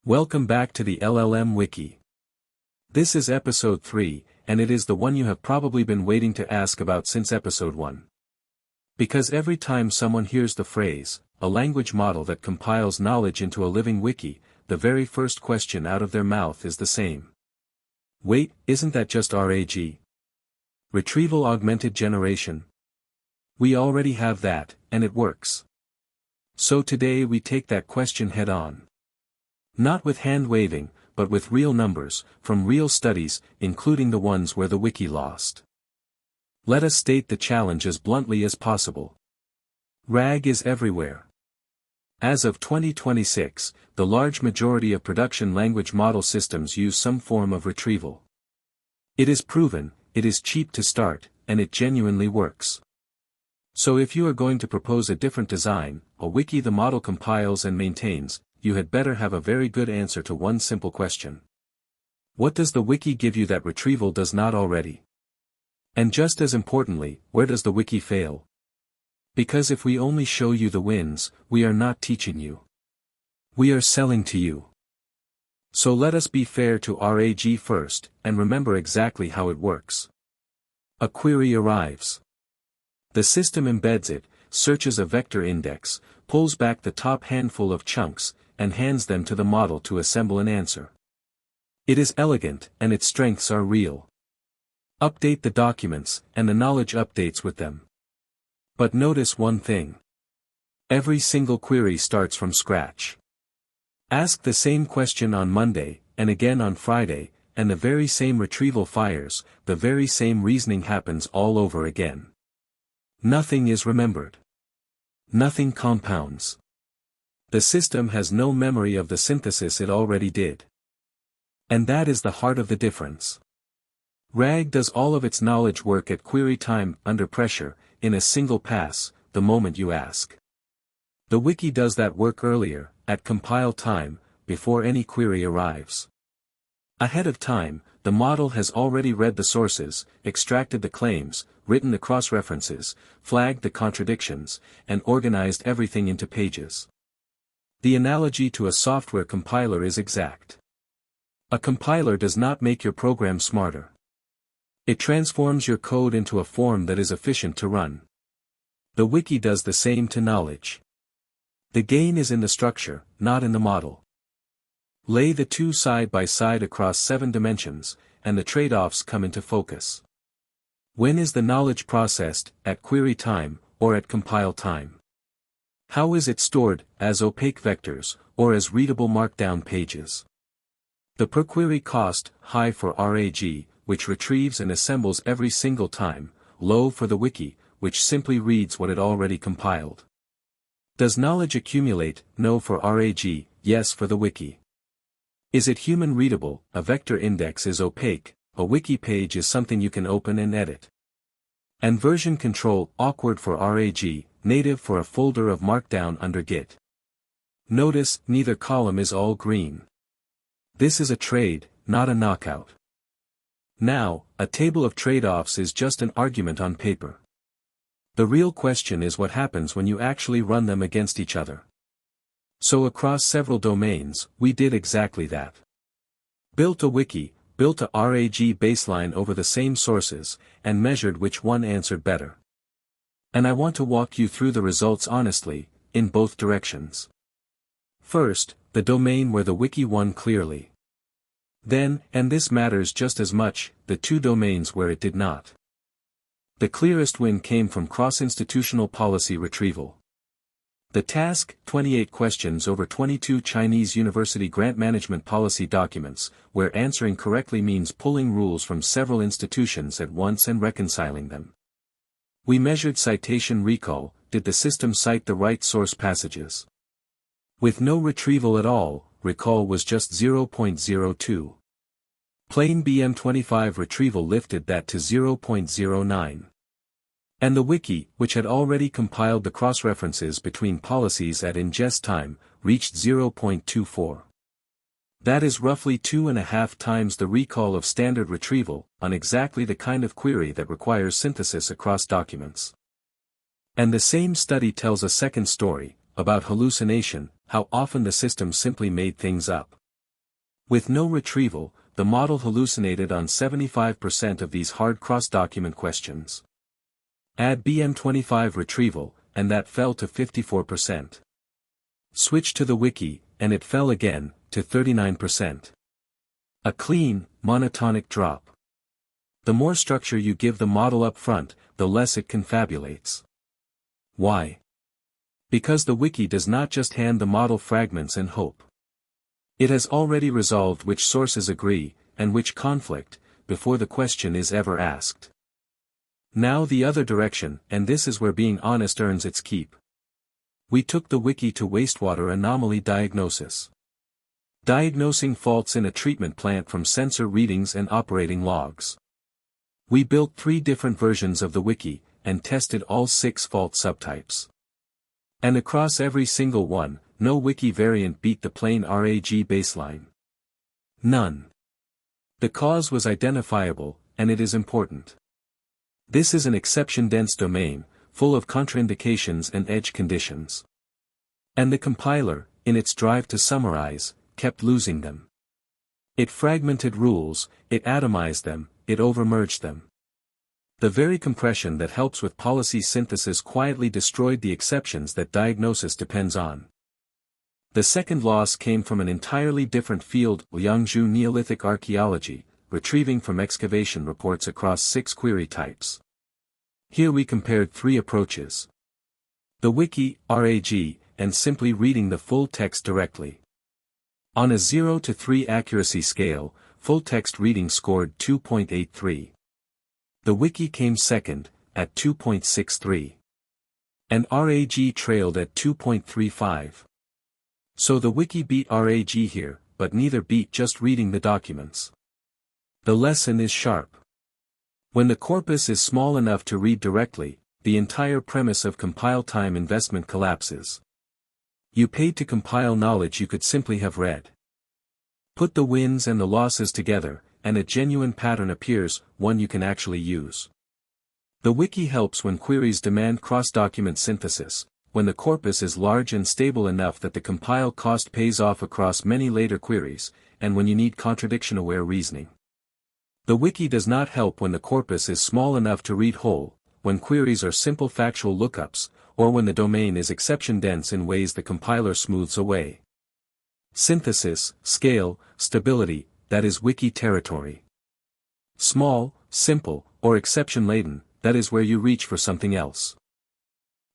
Welcome back to the LLM Wiki. This is episode 3, and it is the one you have probably been waiting to ask about since episode 1. Because every time someone hears the phrase, a language model that compiles knowledge into a living wiki, the very first question out of their mouth is the same. Wait, isn't that just RAG? Retrieval-augmented generation? We already have that, and it works. So today we take that question head on. Not with hand-waving, but with real numbers, from real studies, including the ones where the wiki lost. Let us state the challenge as bluntly as possible. RAG is everywhere. As of 2026, the large majority of production language model systems use some form of retrieval. It is proven, it is cheap to start, and it genuinely works. So if you are going to propose a different design, a wiki the model compiles and maintains, you had better have a very good answer to one simple question. What does the wiki give you that retrieval does not already? And just as importantly, where does the wiki fail? Because if we only show you the wins, we are not teaching you. We are selling to you. So let us be fair to RAG first, and remember exactly how it works. A query arrives. The system embeds it, searches a vector index, pulls back the top handful of chunks, and hands them to the model to assemble an answer. It is elegant, and its strengths are real. Update the documents, and the knowledge updates with them. But notice one thing. Every single query starts from scratch. Ask the same question on Monday, and again on Friday, and the very same retrieval fires, the very same reasoning happens all over again. Nothing is remembered. Nothing compounds. The system has no memory of the synthesis it already did. And that is the heart of the difference. RAG does all of its knowledge work at query time, under pressure, in a single pass, the moment you ask. The wiki does that work earlier, at compile time, before any query arrives. Ahead of time, the model has already read the sources, extracted the claims, written the cross-references, flagged the contradictions, and organized everything into pages. The analogy to a software compiler is exact. A compiler does not make your program smarter. It transforms your code into a form that is efficient to run. The wiki does the same to knowledge. The gain is in the structure, not in the model. Lay the two side by side across 7 dimensions, and the trade-offs come into focus. When is the knowledge processed, at query time, or at compile time? How is it stored, as opaque vectors, or as readable markdown pages? The per-query cost, high for RAG, which retrieves and assembles every single time, low for the wiki, which simply reads what it already compiled. Does knowledge accumulate? No for RAG, yes for the wiki. Is it human readable? A vector index is opaque, a wiki page is something you can open and edit. And version control, awkward for RAG, native for a folder of markdown under Git. Notice, neither column is all green. This is a trade, not a knockout. Now, a table of trade-offs is just an argument on paper. The real question is what happens when you actually run them against each other. So across several domains, we did exactly that. Built a wiki, built a RAG baseline over the same sources, and measured which one answered better. And I want to walk you through the results honestly, in both directions. First, the domain where the wiki won clearly. Then, and this matters just as much, the 2 domains where it did not. The clearest win came from cross-institutional policy retrieval. The task, 28 questions over 22 Chinese university grant management policy documents, where answering correctly means pulling rules from several institutions at once and reconciling them. We measured citation recall, did the system cite the right source passages? With no retrieval at all, recall was just 0.02. Plain BM25 retrieval lifted that to 0.09. And the wiki, which had already compiled the cross-references between policies at ingest time, reached 0.24. That is roughly 2.5 times the recall of standard retrieval, on exactly the kind of query that requires synthesis across documents. And the same study tells a second story, about hallucination, how often the system simply made things up. With no retrieval, the model hallucinated on 75% of these hard cross-document questions. Add BM25 retrieval, and that fell to 54%. Switch to the wiki, and it fell again, to 39%. A clean, monotonic drop. The more structure you give the model up front, the less it confabulates. Why? Because the wiki does not just hand the model fragments and hope. It has already resolved which sources agree, and which conflict, before the question is ever asked. Now the other direction, and this is where being honest earns its keep. We took the wiki to wastewater anomaly diagnosis. Diagnosing faults in a treatment plant from sensor readings and operating logs. We built 3 different versions of the wiki, and tested all 6 fault subtypes. And across every single one, no wiki variant beat the plain RAG baseline. None. The cause was identifiable, and it is important. This is an exception-dense domain, full of contraindications and edge conditions. And the compiler, in its drive to summarize, kept losing them. It fragmented rules, it atomized them, it overmerged them. The very compression that helps with policy synthesis quietly destroyed the exceptions that diagnosis depends on. The second loss came from an entirely different field, Liangzhu Neolithic archaeology, retrieving from excavation reports across 6 query types. Here we compared 3 approaches. The wiki, RAG, and simply reading the full text directly. On a 0 to 3 accuracy scale, full text reading scored 2.83. The wiki came second, at 2.63. And RAG trailed at 2.35. So the wiki beat RAG here, but neither beat just reading the documents. The lesson is sharp. When the corpus is small enough to read directly, the entire premise of compile time investment collapses. You paid to compile knowledge you could simply have read. Put the wins and the losses together, and a genuine pattern appears, one you can actually use. The wiki helps when queries demand cross-document synthesis, when the corpus is large and stable enough that the compile cost pays off across many later queries, and when you need contradiction-aware reasoning. The wiki does not help when the corpus is small enough to read whole, when queries are simple factual lookups, or when the domain is exception-dense in ways the compiler smooths away. Synthesis, scale, stability, that is wiki territory. Small, simple, or exception-laden, that is where you reach for something else.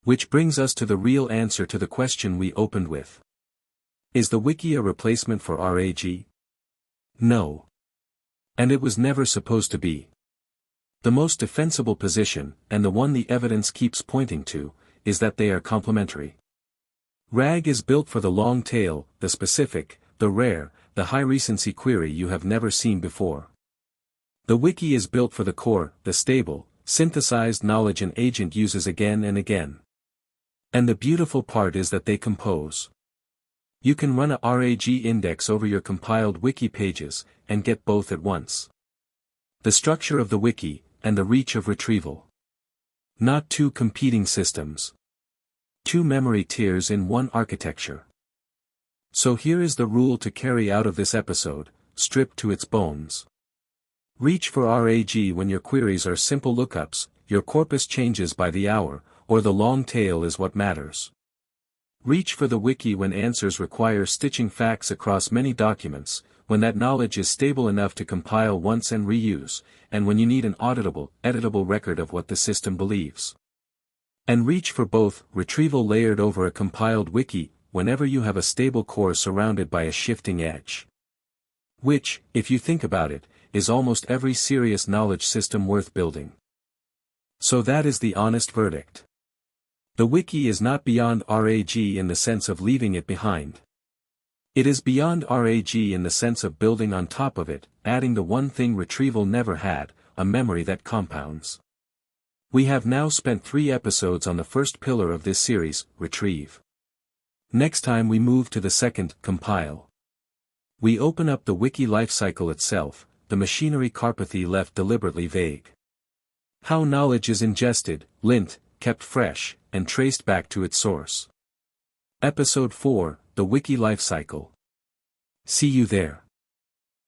Which brings us to the real answer to the question we opened with. Is the wiki a replacement for RAG? No. And it was never supposed to be. The most defensible position, and the one the evidence keeps pointing to, is that they are complementary. RAG is built for the long tail, the specific, the rare, the high-recency query you have never seen before. The wiki is built for the core, the stable, synthesized knowledge an agent uses again and again. And the beautiful part is that they compose. You can run a RAG index over your compiled wiki pages, and get both at once. The structure of the wiki, and the reach of retrieval. Not 2 competing systems. 2 memory tiers in one architecture. So here is the rule to carry out of this episode, stripped to its bones. Reach for RAG when your queries are simple lookups, your corpus changes by the hour, or the long tail is what matters. Reach for the wiki when answers require stitching facts across many documents, when that knowledge is stable enough to compile once and reuse, and when you need an auditable, editable record of what the system believes. And reach for both, retrieval layered over a compiled wiki, whenever you have a stable core surrounded by a shifting edge. Which, if you think about it, is almost every serious knowledge system worth building. So that is the honest verdict. The wiki is not beyond RAG in the sense of leaving it behind. It is beyond RAG in the sense of building on top of it, adding the one thing retrieval never had, a memory that compounds. We have now spent 3 episodes on the first pillar of this series, retrieve. Next time we move to the second, compile. We open up the wiki lifecycle itself, the machinery Karpathy left deliberately vague. How knowledge is ingested, lint, kept fresh, and traced back to its source. Episode 4, The Wiki Lifecycle. See you there.